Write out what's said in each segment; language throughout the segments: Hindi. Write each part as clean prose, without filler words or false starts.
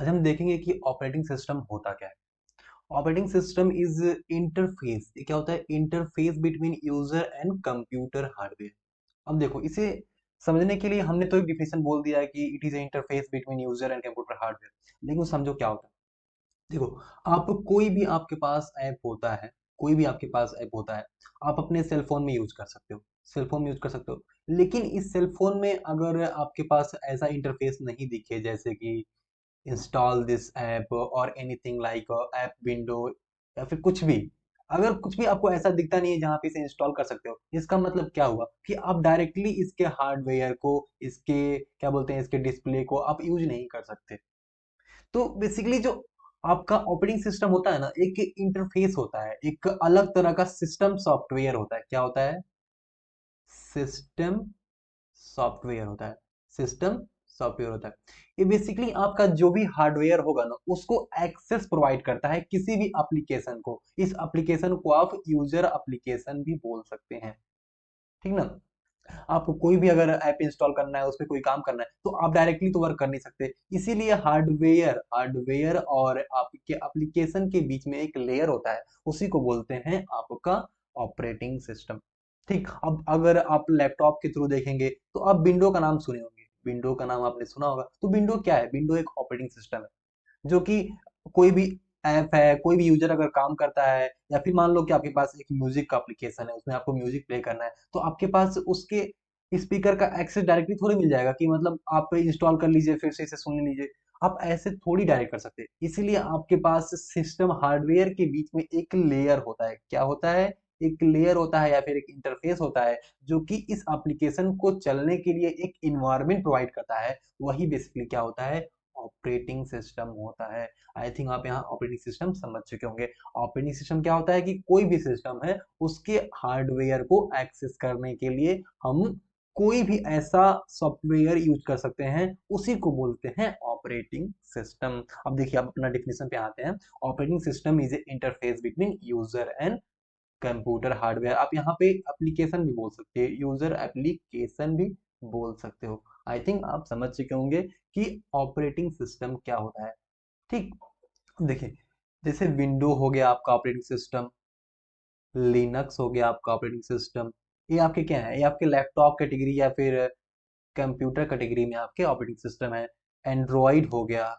आज हम देखेंगे कि ऑपरेटिंग सिस्टम होता क्या है। Operating system is interface. ये क्या होता है? Interface between user and computer hardware. अब देखो, इसे समझने के लिए हमने तो एक डिफिनेशन बोल दिया है कि it is interface between user and computer hardware, लेकिन समझो क्या होता है। देखो, आप कोई भी आपके पास ऐप होता है, कोई भी आपके पास ऐप होता है, आप अपने सेल फोन में यूज कर सकते हो, सेल फोन में यूज कर सकते हो। लेकिन इस सेल फोन में अगर आपके पास ऐसा इंटरफेस नहीं दिखे, जैसे कि इंस्टॉल दिस ऐप और एनीथिंग लाइक ऐप विंडो या फिर कुछ भी, अगर कुछ भी आपको ऐसा दिखता नहीं है जहां पे इसे इंस्टॉल कर सकते हो, इसका मतलब क्या हुआ कि आप डायरेक्टली इसके हार्डवेयर को, इसके क्या बोलते हैं, इसके डिस्प्ले को आप यूज नहीं कर सकते। तो बेसिकली जो आपका ऑपरेटिंग सिस्टम होता है ना, एक इंटरफेस होता है, एक अलग तरह का सिस्टम सॉफ्टवेयर होता है। क्या होता है? सिस्टम सॉफ्टवेयर होता है। सिस्टम सॉफ्टवेयर होता है। ये बेसिकली आपका जो भी हार्डवेयर होगा ना, उसको एक्सेस प्रोवाइड करता है किसी भी एप्लीकेशन को। इस एप्लीकेशन को आप यूजर एप्लीकेशन भी बोल सकते हैं, ठीक ना। आपको कोई भी अगर ऐप इंस्टॉल करना है, उस पर कोई काम करना है, तो आप डायरेक्टली तो वर्क कर नहीं सकते। इसीलिए हार्डवेयर हार्डवेयर और आपके एप्लीकेशन के बीच में एक लेयर होता है, उसी को बोलते हैं आपका ऑपरेटिंग सिस्टम। ठीक, अब अगर आप लैपटॉप के थ्रू देखेंगे तो आप विंडो का नाम सुने होंगे, विंडो का नाम आपने सुना होगा। तो विंडो क्या है? विंडो एक ऑपरेटिंग सिस्टम है, जो कि कोई भी ऐप है, कोई भी यूजर अगर काम करता है, या फिर मान लो कि आपके पास एक म्यूजिक का एप्लीकेशन है, उसमें आपको म्यूजिक प्ले करना है, तो आपके पास उसके स्पीकर का एक्सेस डायरेक्टली थोड़ी मिल जाएगा कि मतलब आप इंस्टॉल कर लीजिए फिर से इसे सुन लीजिए। आप ऐसे थोड़ी डायरेक्ट कर सकते। इसीलिए आपके पास सिस्टम हार्डवेयर के बीच में एक लेयर होता है। क्या होता है? एक लेयर होता है या फिर एक इंटरफेस होता है, जो कि इस एप्लीकेशन को चलने के लिए एक इन्वायरमेंट प्रोवाइड करता है। वही बेसिकली क्या होता है? ऑपरेटिंग सिस्टम होता है। आई थिंक आप यहाँ ऑपरेटिंग सिस्टम समझ चुके होंगे। ऑपरेटिंग सिस्टम क्या होता है कि कोई भी सिस्टम है, उसके हार्डवेयर को एक्सेस करने के लिए हम कोई भी ऐसा सॉफ्टवेयर यूज कर सकते हैं, उसी को बोलते हैं ऑपरेटिंग सिस्टम। अब देखिए, आप अपना डिफिनेशन पे आते हैं। Operating system is a interface between user and computer hardware. आप यहाँ पे एप्लीकेशन भी बोल सकते हैं, यूजर एप्लीकेशन भी बोल सकते हो। आई थिंक आप समझ चुके होंगे कि ऑपरेटिंग सिस्टम क्या होता है। ठीक, देखिए, जैसे विंडो हो गया आपका ऑपरेटिंग सिस्टम, लिनक्स हो गया आपका ऑपरेटिंग सिस्टम। ये आपके क्या है? ये आपके लैपटॉप कैटेगरी या फिर कंप्यूटर कैटेगरी में आपके ऑपरेटिंग सिस्टम है। एंड्रॉइड हो गया,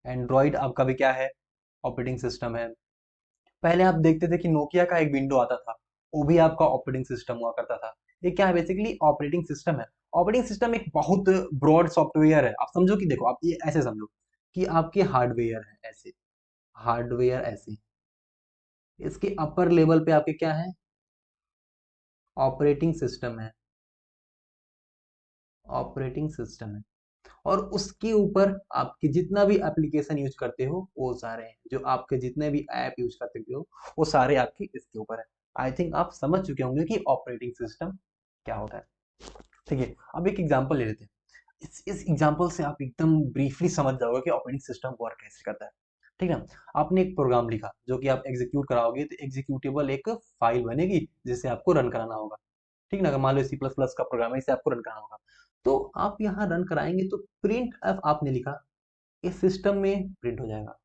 एंड्रॉइड आपका भी क्या है? ऑपरेटिंग सिस्टम है। पहले आप देखते थे कि नोकिया का एक विंडो आता था, वो भी आपका ऑपरेटिंग सिस्टम हुआ करता था। ये क्या है? बेसिकली ऑपरेटिंग सिस्टम है। ऑपरेटिंग सिस्टम एक बहुत ब्रॉड सॉफ्टवेयर है। आप समझो कि देखो, आप ये ऐसे समझो कि आपके हार्डवेयर है ऐसे, हार्डवेयर ऐसे, इसके अपर लेवल पे आपके क्या है? ऑपरेटिंग सिस्टम है, ऑपरेटिंग सिस्टम है। और उसके ऊपर आपके जितना भी एप्लीकेशन यूज करते हो, वो सारे हैं, जो आपके जितने भी ऐप यूज करते हो, वो सारे आपके इसके ऊपर है। आई थिंक आप समझ चुके होंगे कि ऑपरेटिंग सिस्टम क्या होता है। ठीक है, अब एक एग्जांपल ले लेते हैं। इस एग्जांपल से आप एकदम ब्रीफली समझ जाओगे कि ऑपरेटिंग सिस्टम वर्क कैसे करता है। ठीक है, आपने एक प्रोग्राम लिखा जो कि आप एग्जीक्यूट कराओगे, तो एग्जीक्यूटेबल एक फाइल बनेगी जिसे आपको रन कराना होगा। ठीक ना, अगर मान लो सी प्लस प्लस का प्रोग्राम है, इसे आपको रन कराना होगा, तो आप यहाँ रन कराएंगे तो प्रिंट एफ आपने लिखा, इस सिस्टम में प्रिंट हो जाएगा।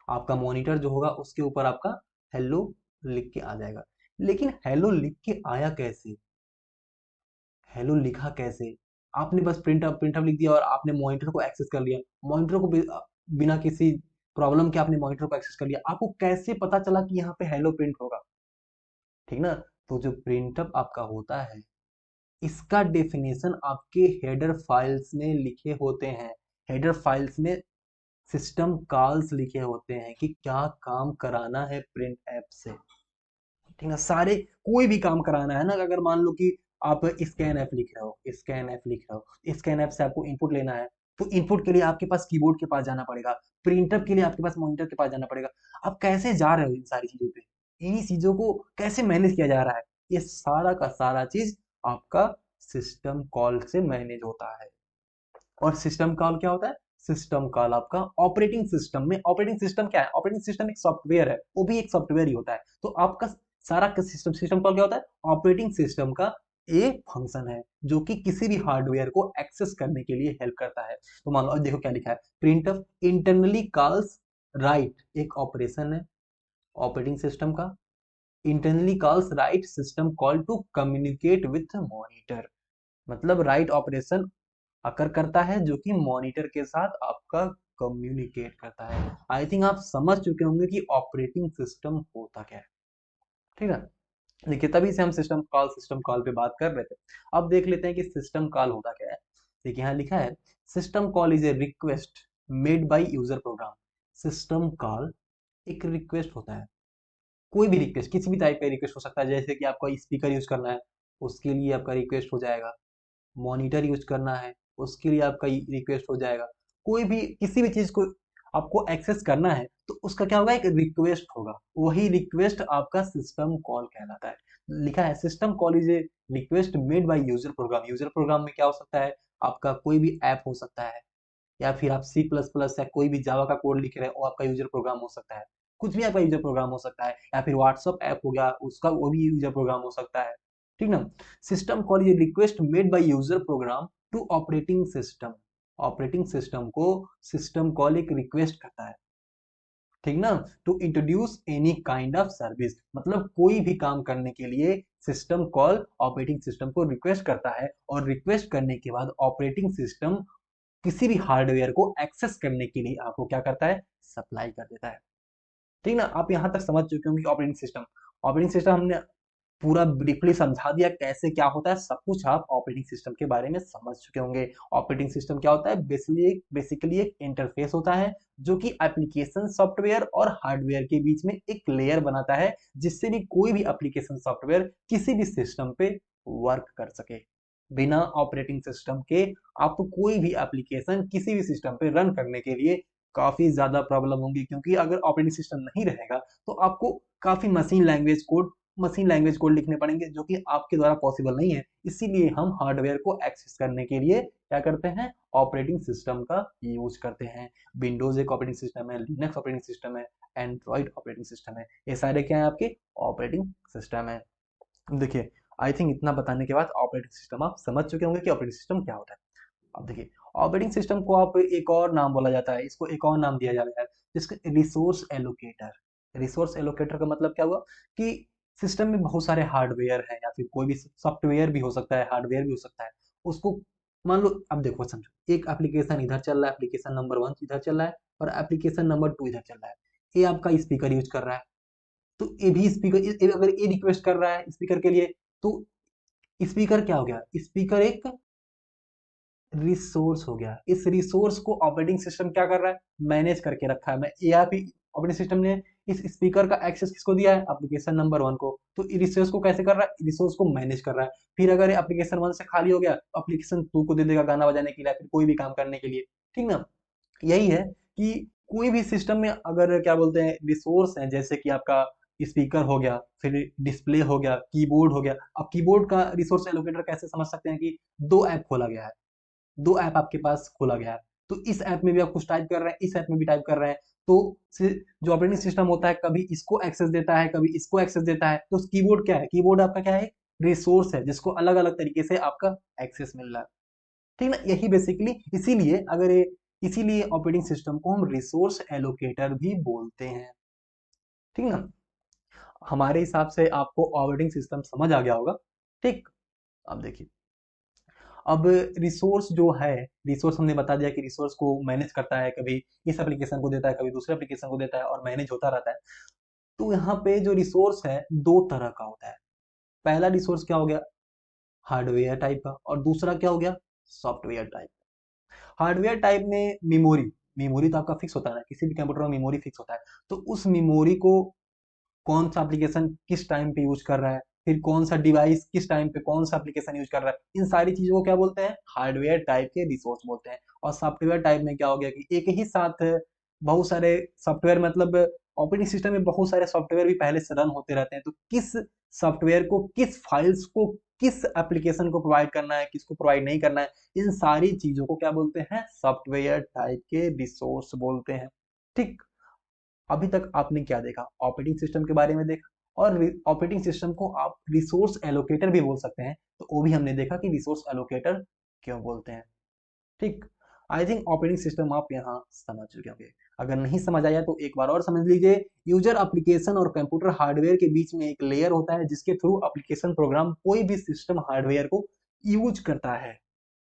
आपका मॉनिटर जो होगा उसके ऊपर आपका हेलो लिख के आ जाएगा। लेकिन हेलो लिख के आया कैसे? हेलो लिखा कैसे? आपने बस प्रिंट अप लिख दिया और आपने मॉनिटर को एक्सेस कर लिया। मॉनिटर को बिना किसी प्रॉब्लम के आपने मॉनिटर को एक्सेस कर लिया। आपको कैसे पता चला कि यहाँ पे हेलो प्रिंट होगा? ठीक ना। तो जो प्रिंटअप आपका होता है, इसका डेफिनेशन आपके हेडर फाइल्स में लिखे होते हैं। हेडर फाइल्स में सिस्टम कॉल्स लिखे होते हैं कि क्या काम कराना है प्रिंट ऐप से। ठीक है, सारे कोई भी काम कराना है ना, अगर मान लो कि आप स्कैन ऐप लिख रहे हो, स्कैन ऐप लिख रहे हो, स्कैन ऐप से आपको इनपुट लेना है, तो इनपुट के लिए आपके पास कीबोर्ड के पास जाना पड़ेगा, प्रिंटर के लिए आपके पास मॉनिटर के पास जाना पड़ेगा। आप कैसे जा रहे हो इन सारी चीजों पे? इन्हीं चीजों को कैसे मैनेज किया जा रहा है? ये सारा का सारा चीज आपका सिस्टम कॉल से मैनेज होता है। और सिस्टम कॉल क्या होता है? सिस्टम कॉल आपका ऑपरेटिंग सिस्टम में, ऑपरेटिंग सिस्टम क्या है? ऑपरेटिंग सिस्टम एक सॉफ्टवेयर है, वो भी एक सॉफ्टवेयर ही होता है। तो आपका सारा सिस्टम सिस्टम कॉल क्या होता है? ऑपरेटिंग सिस्टम का ये फंक्शन है जो कि किसी भी हार्डवेयर को एक्सेस करने के लिए हेल्प करता है। तो मान लो अब देखो क्या लिखा है, प्रिंटफ इंटरनली कॉल्स राइट, एक ऑपरेशन है ऑपरेटिंग सिस्टम का, internally calls write system call to communicate with monitor. मतलब राइट ऑपरेशन अकर करता है जो कि मॉनिटर के साथ आपका कम्युनिकेट करता है। आई थिंक आप समझ चुके होंगे कि ऑपरेटिंग सिस्टम होता क्या है। ठीक है, देखिए तभी से हम सिस्टम कॉल पे बात कर रहे थे। अब देख लेते हैं कि सिस्टम कॉल होता क्या है। देखिए यहाँ लिखा है, system call is a request made by user programme. System call एक रिक्वेस्ट होता है, कोई भी रिक्वेस्ट, किसी भी टाइप का रिक्वेस्ट हो सकता है, जैसे कि आपको स्पीकर यूज करना है उसके लिए आपका रिक्वेस्ट हो जाएगा, मॉनिटर यूज करना है उसके लिए आपका रिक्वेस्ट हो जाएगा, कोई भी किसी भी चीज को आपको एक्सेस करना है तो उसका क्या होगा, एक रिक्वेस्ट होगा, वही रिक्वेस्ट आपका सिस्टम कॉल कहलाता है। लिखा है system call is a request made by user programme. User program में क्या हो सकता है, आपका कोई भी ऐप हो सकता है, या फिर आप C++ या कोई भी जावा का कोड लिख रहे हैं वो आपका यूजर प्रोग्राम हो सकता है, कुछ भी आपका यूजर प्रोग्राम हो सकता है, या फिर व्हाट्सअप ऐप हो गया उसका वो भी यूजर प्रोग्राम हो सकता है। ठीक ना। System call is request made by user program to operating system. Operating system को सिस्टम कॉल एक रिक्वेस्ट करता है, ठीक ना, to introduce any kind of service. मतलब कोई भी काम करने के लिए सिस्टम कॉल ऑपरेटिंग सिस्टम को रिक्वेस्ट करता है, और रिक्वेस्ट करने के बाद ऑपरेटिंग सिस्टम किसी भी हार्डवेयर को एक्सेस करने के लिए आपको क्या करता है, सप्लाई कर देता है। ठीक ना, आप यहां तक समझ चुके होंगे ऑपरेटिंग सिस्टम हमने पूरा ब्रीफली समझा दिया कैसे क्या होता है, सब कुछ आप ऑपरेटिंग सिस्टम के बारे में समझ चुके होंगे। ऑपरेटिंग सिस्टम क्या होता है, बेसिकली एक इंटरफेस होता है जो कि एप्लीकेशन सॉफ्टवेयर और हार्डवेयर के बीच में एक लेयर बनाता है, जिससे भी कोई भी एप्लीकेशन सॉफ्टवेयर किसी भी सिस्टम पे वर्क कर सके। बिना ऑपरेटिंग सिस्टम के आपको कोई भी एप्लीकेशन किसी भी सिस्टम पे रन करने के लिए काफी ज्यादा प्रॉब्लम होंगी, क्योंकि अगर ऑपरेटिंग सिस्टम नहीं रहेगा तो आपको काफी मशीन लैंग्वेज कोड लिखने पड़ेंगे, जो कि आपके द्वारा पॉसिबल नहीं है। इसीलिए हम हार्डवेयर को एक्सेस करने के लिए क्या करते हैं, ऑपरेटिंग सिस्टम का यूज करते हैं। विंडोज एक ऑपरेटिंग सिस्टम है, लिनक्स ऑपरेटिंग सिस्टम है, एंड्रॉइड ऑपरेटिंग सिस्टम है, ये सारे क्या है आपके ऑपरेटिंग सिस्टम है। देखिए आई थिंक इतना बताने के बाद ऑपरेटिंग सिस्टम आप समझ चुके होंगे कि ऑपरेटिंग सिस्टम क्या होता है। अब देखिए ऑपरेटिंग सिस्टम को आप एक और नाम बोला जाता है, इसको एक और नाम दिया जाता है जिसको रिसोर्स एलोकेटर। रिसोर्स एलोकेटर का मतलब क्या हुआ कि सिस्टम में बहुत सारे हार्डवेयर हैं, या फिर कोई भी सॉफ्टवेयर भी हो सकता है, हार्डवेयर भी हो सकता है, उसको मान लो, अब देखो समझो एक एप्लीकेशन इधर चल रहा है, एप्लीकेशन नंबर 1 इधर चल रहा है, और एप्लीकेशन नंबर 2 इधर चल रहा है। ये आपका स्पीकर यूज कर रहा है, तो ये भी स्पीकर अगर ये रिक्वेस्ट कर रहा है स्पीकर के लिए, तो स्पीकर क्या हो गया, स्पीकर एक रिसोर्स हो गया। इस रिसोर्स को ऑपरेटिंग सिस्टम क्या कर रहा है, मैनेज करके रखा है। मैं या फिर ऑपरेटिंग सिस्टम ने इस स्पीकर का एक्सेस किसको दिया है, एप्लीकेशन नंबर 1 को, तो रिसोर्स को कैसे कर रहा है, रिसोर्स को मैनेज कर रहा है। फिर अगर एप्लीकेशन 1 से खाली हो गया, एप्लीकेशन 2 को दे देगा गाना बजाने के लिए, फिर कोई भी काम करने के लिए। ठीक ना, यही है कि कोई भी सिस्टम में अगर क्या बोलते हैं रिसोर्स है, जैसे कि आपका स्पीकर हो गया, फिर डिस्प्ले हो गया, कीबोर्ड हो गया। अब कीबोर्ड का रिसोर्स एलोकेटर कैसे समझ सकते हैं कि दो ऐप खोला गया है, दो ऐप आपके पास खोला गया है, तो इस ऐप में भी आप कुछ टाइप कर रहे हैं, इस ऐप में भी टाइप कर रहे हैं, तो जो ऑपरेटिंग सिस्टम होता है कभी इसको एक्सेस देता है, कभी इसको एक्सेस देता है। तो कीबोर्ड क्या है, कीबोर्ड आपका क्या है, रिसोर्स है जिसको अलग अलग तरीके से आपका एक्सेस मिल रहा है। ठीक ना, यही बेसिकली इसीलिए ऑपरेटिंग सिस्टम को हम रिसोर्स एलोकेटर भी बोलते हैं। ठीक ना, हमारे हिसाब से आपको ऑपरेटिंग सिस्टम समझ आ गया होगा। ठीक, अब देखिए, अब रिसोर्स जो है, रिसोर्स हमने बता दिया कि रिसोर्स को मैनेज करता है, कभी इस एप्लीकेशन को देता है, कभी दूसरे एप्लीकेशन को देता है, और मैनेज होता रहता है। तो यहाँ पे जो रिसोर्स है दो तरह का होता है। पहला रिसोर्स क्या हो गया, हार्डवेयर टाइप का, और दूसरा क्या हो गया, सॉफ्टवेयर टाइप। हार्डवेयर टाइप में मेमोरी, मेमोरी तो आपका फिक्स होता है ना, किसी भी कंप्यूटर में मेमोरी फिक्स होता है। तो उस मेमोरी को कौन सा एप्लीकेशन किस टाइम पे यूज कर रहा है, फिर कौन सा डिवाइस किस टाइम पे कौन सा एप्लीकेशन यूज कर रहा है, इन सारी चीजों को क्या बोलते हैं, हार्डवेयर टाइप के रिसोर्स बोलते हैं। और सॉफ्टवेयर टाइप में क्या हो गया कि एक ही साथ बहुत सारे सॉफ्टवेयर, मतलब ऑपरेटिंग सिस्टम में बहुत सारे सॉफ्टवेयर भी पहले से रन होते रहते हैं, तो किस सॉफ्टवेयर को, किस फाइल्स को, किस एप्लीकेशन को प्रोवाइड करना है, किसको प्रोवाइड नहीं करना है, इन सारी चीजों को क्या बोलते हैं, सॉफ्टवेयर टाइप के रिसोर्स बोलते हैं। ठीक, अभी तक आपने क्या देखा, ऑपरेटिंग सिस्टम के बारे में देखा, और ऑपरेटिंग सिस्टम को आप रिसोर्स एलोकेटर भी बोल सकते हैं, तो वो भी हमने देखा कि रिसोर्स एलोकेटर क्यों बोलते हैं। ठीक, आई थिंक ऑपरेटिंग सिस्टम आप यहाँ समझ चुके होंगे। अगर नहीं समझ आया तो एक बार और समझ लीजिए। यूजर एप्लीकेशन और कंप्यूटर हार्डवेयर के बीच में एक लेयर होता है जिसके थ्रू एप्लीकेशन प्रोग्राम कोई भी सिस्टम हार्डवेयर को यूज करता है।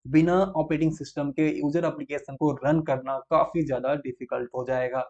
बिना ऑपरेटिंग सिस्टम के यूजर एप्लीकेशन को रन करना काफी ज्यादा डिफिकल्ट हो जाएगा।